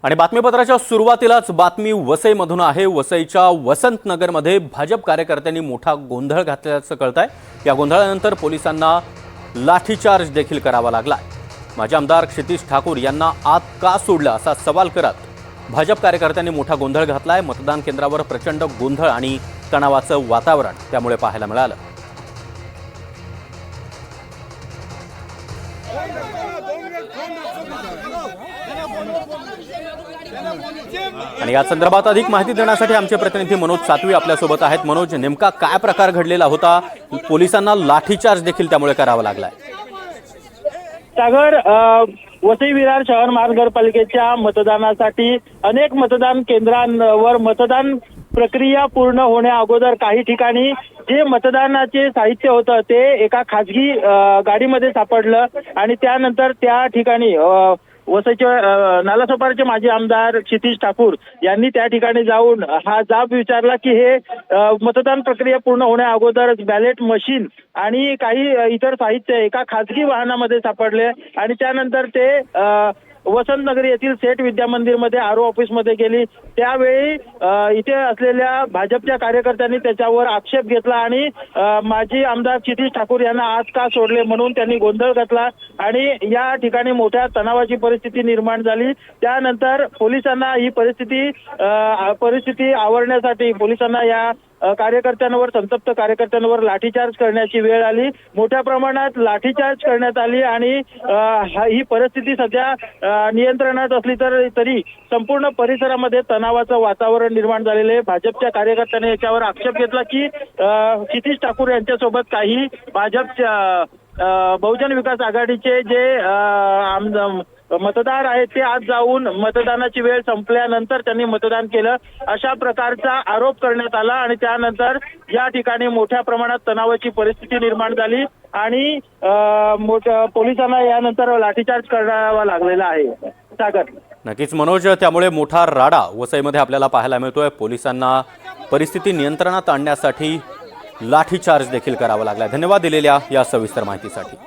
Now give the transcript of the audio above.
आणि बातमीपत्राच्या सुरुवातीलाच बातमी वसईमधून आहे। वसईच्या वसंतनगरमध्ये भाजप कार्यकर्त्यांनी मोठा गोंधळ घातल्याचं कळतंय। या गोंधळानंतर पोलिसांना लाठीचार्ज देखील करावा लागला। माजी आमदार क्षितिज ठाकूर यांना आत का सोडलं असा सवाल करत भाजप कार्यकर्त्यांनी मोठा गोंधळ घातलाय। मतदान केंद्रावर प्रचंड गोंधळ आणि तणावाचं वातावरण त्यामुळे पाहायला मिळालं। आणि या संदर्भात अधिक माहिती देण्यासाठी आमचे प्रतिनिधी मनोज सातवी आपल्या सोबत आहेत। मनोज, नेमका काय प्रकार घडलेला होता? पोलिसांना लाठीचार्ज देखील त्यामुळे करावा लागलाय। सागर, वसई विरार शहर महानगरपालिकेच्या मतदानासाठी अनेक मतदान केंद्रांवर मतदान प्रक्रिया पूर्ण होण्या अगोदर काही ठिकाणी जे मतदानाचे साहित्य होतं ते एका खासगी गाडीमध्ये सापडलं आणि त्यानंतर त्या ठिकाणी वसईचे नालासोपाराचे माजी आमदार क्षितिज ठाकूर यांनी त्या ठिकाणी जाऊन हा जाब विचारला की हे मतदान प्रक्रिया पूर्ण होण्या अगोदर बॅलेट मशीन आणि काही इतर साहित्य एका खासगी वाहनामध्ये सापडले आणि त्यानंतर ते वसंतनगर येथील सेठ विद्या मंदिरमध्ये आरओ ऑफिसमध्ये गेली। त्यावेळी इथे असलेल्या भाजपच्या कार्यकर्त्यांनी त्याच्यावर आक्षेप घेतला आणि माजी आमदार क्षितिज ठाकूर यांना आज का सोडले म्हणून त्यांनी गोंधळ घातला आणि या ठिकाणी मोठ्या तणावाची परिस्थिती निर्माण झाली। त्यानंतर पोलिसांना ही परिस्थिती आवरण्यासाठी पोलिसांना या कार्यकर्त्यांवर संतप्त कार्यकर्त्यांवर लाठीचार्ज करण्याची वेळ आली। मोठ्या प्रमाणात लाठीचार्ज करण्यात आली आणि ही परिस्थिती सध्या नियंत्रणात असली तरी संपूर्ण परिसरामध्ये तणावाचं वातावरण निर्माण झालेले। भाजपच्या कार्यकर्त्यांनी याच्यावर आक्षेप घेतला की क्षितिज ठाकूर यांच्यासोबत काही भाजपच्या बहुजन विकास आघाडीचे जे मतदार आहेत ते आज जाऊन मतदानाची वेळ संपल्यानंतर त्यांनी मतदान केलं अशा प्रकारचा आरोप करण्यात आला आणि त्यानंतर या ठिकाणी मोठ्या प्रमाणात तणावाची परिस्थिती निर्माण झाली आणि पोलिसांना यानंतर लाठीचार्ज करावा लागलेला आहे। सागर, नक्कीच मनोज, त्यामुळे मोठा राडा वसईमध्ये आपल्याला पाहायला मिळतोय। पोलिसांना परिस्थिती नियंत्रणात आणण्यासाठी लाठीचार्ज देखील करावा लागला। धन्यवाद दिलेल्या या सविस्तर माहितीसाठी।